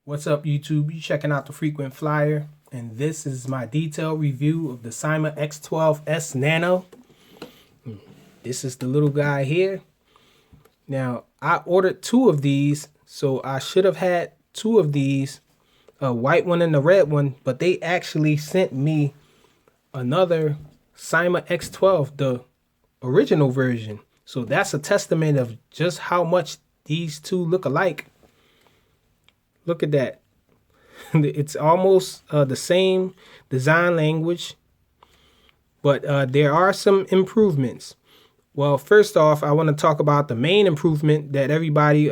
What's up, YouTube? You checking out the Frequent Flyer, and this is my detailed review of the Syma X12s Nano. This is the little guy here. Now, I ordered two of these, so I should have had two of these, a white one and a red one, but they actually sent me another Syma X12, the original version. So that's a testament of just how much these two look alike. Look at that. It's almost the same design language, but there are some improvements. Well, first off, I want to talk about the main improvement that everybody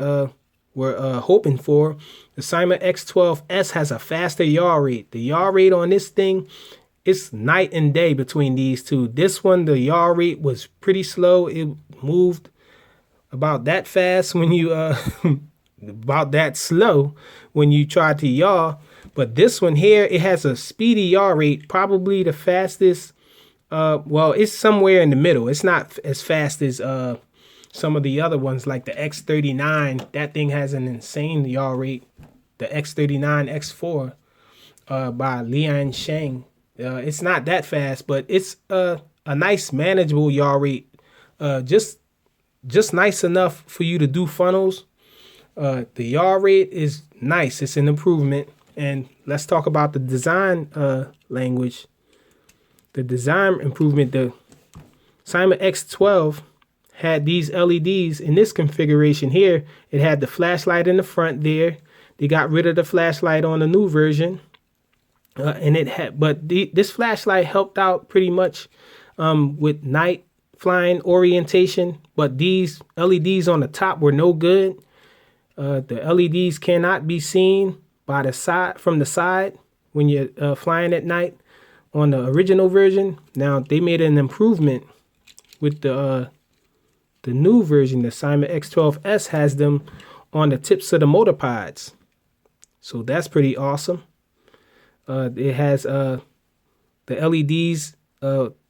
were hoping for. The Syma X12s has a faster yaw rate. The yaw rate on this thing, it's night and day between these two. This one, the yaw rate was pretty slow. It moved about that fast when you about that slow when you try to yaw. But this one here, it has a speedy yaw rate, probably the fastest. Well, it's somewhere in the middle. It's not as fast as some of the other ones, like the X39. That thing has an insane yaw rate. The X39 X4 by Lian Sheng. It's not that fast, but it's a nice manageable yaw rate. Just nice enough for you to do funnels. The yaw rate is nice. It's an improvement. And let's talk about the design language. The design improvement, the Syma X12 had these LEDs in this configuration here. It had the flashlight in the front there. They got rid of the flashlight on the new version. And it had, but this flashlight helped out pretty much with night flying orientation. But these LEDs on the top were no good. The LEDs cannot be seen by the side, from the side, when you're flying at night on the original version. Now they made an improvement with the new version. The Syma X12s has them on the tips of the motor pods, so that's pretty awesome. It has the LEDs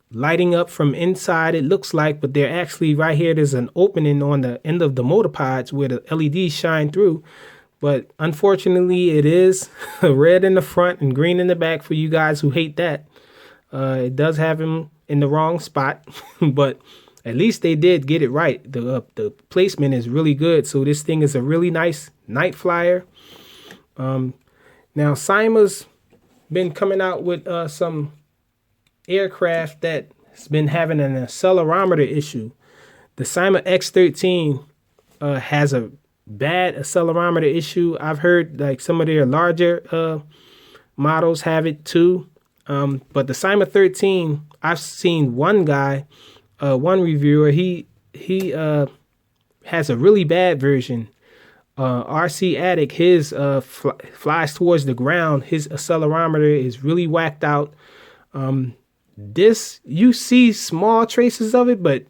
lighting up from inside, it looks like, but they're actually right here. There's an opening on the end of the motor pods where the LEDs shine through. But unfortunately, it is red in the front and green in the back for you guys who hate that. It does have them in the wrong spot, but at least they did get it right. The placement is really good. So this thing is a really nice night flyer. Now, Syma's been coming out with some aircraft that has been having an accelerometer issue. The Syma X13 has a bad accelerometer issue. I've heard like some of their larger models have it too. But the Syma 13, I've seen one guy, one reviewer, he has a really bad version. RC Addict, his flies towards the ground. His accelerometer is really whacked out. This, you see small traces of it, but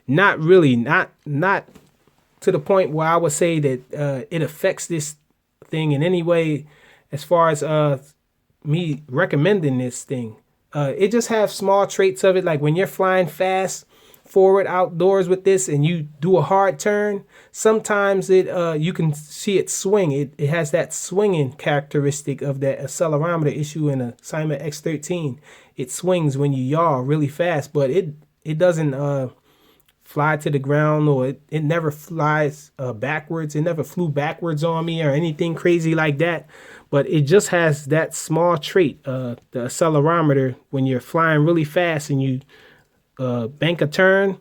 not really, not to the point where I would say that it affects this thing in any way as far as me recommending this thing. It just have small traits of it, like when you're flying fast forward outdoors with this and you do a hard turn, sometimes it you can see it swing. It has that swinging characteristic of that accelerometer issue in a Syma X13. It swings when you yaw really fast, but it doesn't fly to the ground, or it never flies backwards. It never flew backwards on me or anything crazy like that. But it just has that small trait, the accelerometer, when you're flying really fast and you bank a turn,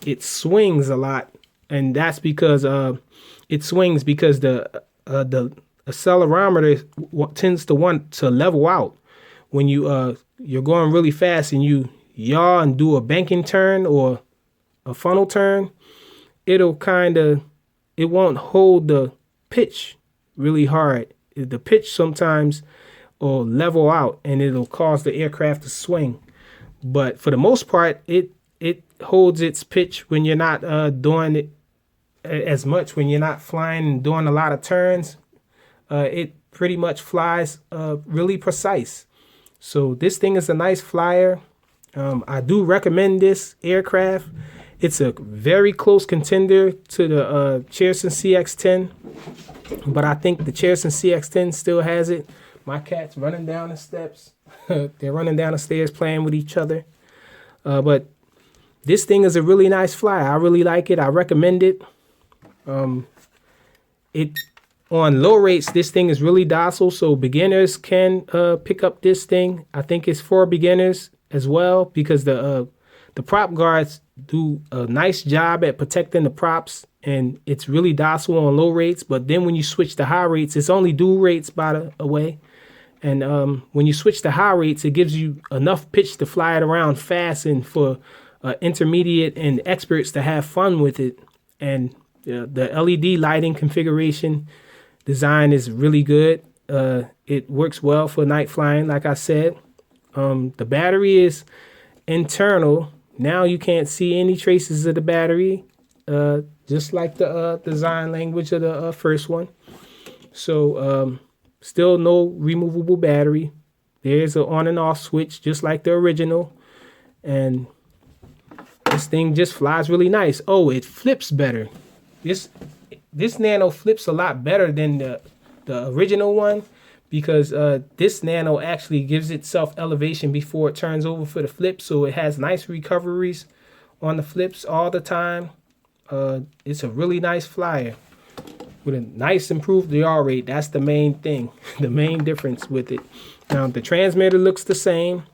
it swings a lot. And that's because it swings because the accelerometer tends to want to level out. When you're going really fast and you yaw and do a banking turn or a funnel turn, it won't hold the pitch really hard. The pitch sometimes will level out and it'll cause the aircraft to swing. But for the most part, it holds its pitch when you're not doing it as much, when you're not flying and doing a lot of turns. It pretty much flies really precise. So this thing is a nice flyer. I do recommend this aircraft. It's a very close contender to the Cherson CX-10. But I think the Cheerson CX10 still has it. My cat's running down the steps. They're running down the stairs playing with each other. But this thing is a really nice fly. I really like it. I recommend it. It on low rates, this thing is really docile, so beginners can pick up this thing. I think it's for beginners as well because the prop guards do a nice job at protecting the props, and it's really docile on low rates. But then when you switch to high rates, it's only dual rates by the way. And when you switch to high rates, it gives you enough pitch to fly it around fast and for intermediate and experts to have fun with it. And the LED lighting configuration design is really good. It works well for night flying, like I said. The battery is internal. Now you can't see any traces of the battery, just like the design language of the first one. So still no removable battery. There's an on and off switch, just like the original. And this thing just flies really nice. Oh, it flips better. This Nano flips a lot better than the original one because this Nano actually gives itself elevation before it turns over for the flip, so it has nice recoveries on the flips all the time. It's a really nice flyer with a nice improved yaw rate. That's the main thing, the main difference with it. Now the transmitter looks the same,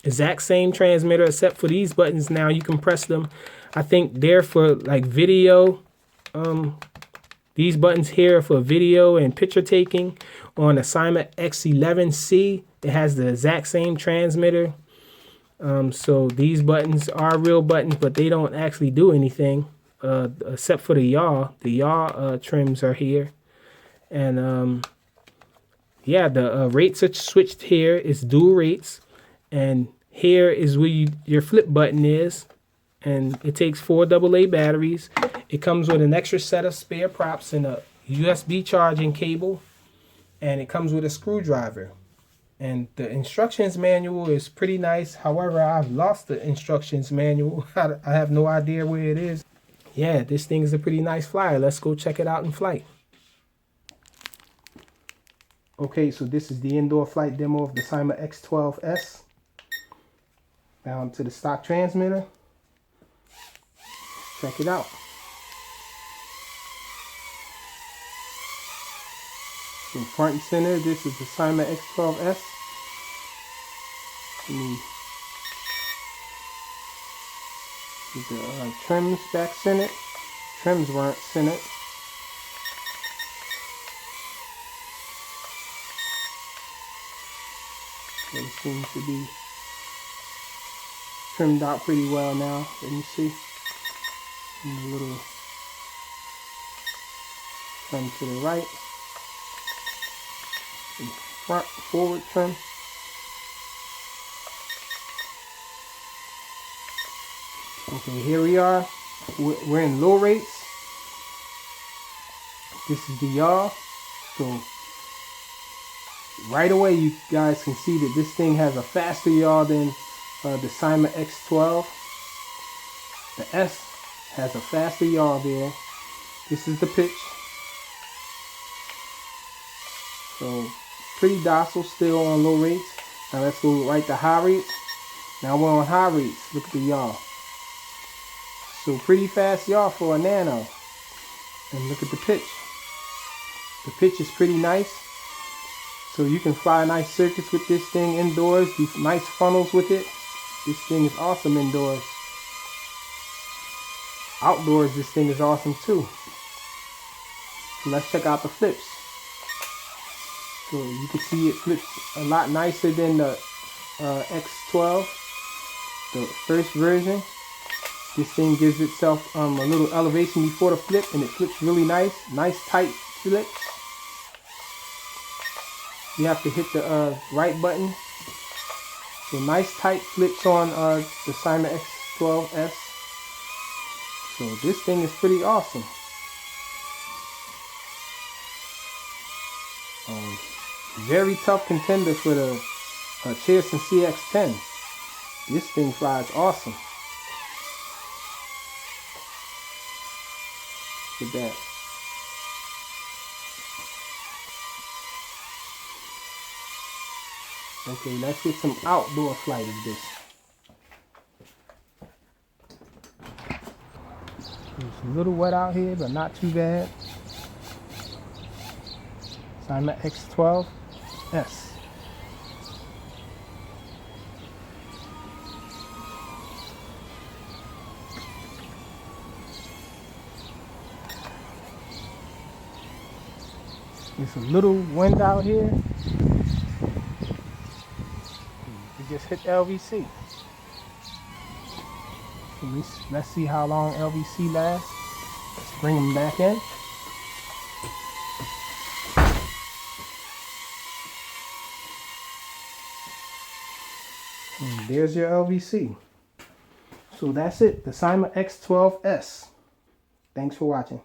exact same transmitter except for these buttons. Now you can press them. I think they're for like video. These buttons here are for video and picture taking. On the Syma X11C, it has the exact same transmitter. So these buttons are real buttons, but they don't actually do anything except for the yaw. The yaw trims are here. And yeah, the rates are switched here. It's dual rates. And here is where your flip button is. And it takes 4 AA batteries. It comes with an extra set of spare props and a USB charging cable. And it comes with a screwdriver. And the instructions manual is pretty nice. However, I've lost the instructions manual. I have no idea where it is. Yeah, this thing is a pretty nice flyer. Let's go check it out in flight. Okay, so this is the indoor flight demo of the Syma X12s. Down to the stock transmitter. Check it out. In front and center, this is the Syma X12s. Get the trims back centered. Trims weren't centered. They seem to be trimmed out pretty well now. Let me see. And a little trim to the right. And front forward trim. Okay, here we are. We're in low rates. This is the yaw. So right away you guys can see that this thing has a faster yaw than the Syma X12. The S has a faster yaw there. This is the pitch. So pretty docile still on low rates. Now let's go right to high rates. Now we're on high rates. Look at the yaw. So pretty fast yaw for a Nano. And look at the pitch. The pitch is pretty nice. So you can fly nice circuits with this thing indoors. Do nice funnels with it. This thing is awesome indoors. Outdoors, this thing is awesome too. So let's check out the flips. So you can see it flips a lot nicer than the X12, the first version. This thing gives itself a little elevation before the flip, and it flips really nice. Nice tight flips. You have to hit the right button. So nice tight flips on the Syma X12s. So this thing is pretty awesome. Very tough contender for the Cheerson CX10. This thing flies awesome. Look at that. Okay, let's get some outdoor flight of this. It's a little wet out here, but not too bad. Syma X12s. There's a little wind out here. It just hit LVC. Let's see how long LVC lasts. Let's bring them back in. And there's your LVC. So that's it, the Syma X12s. Thanks for watching.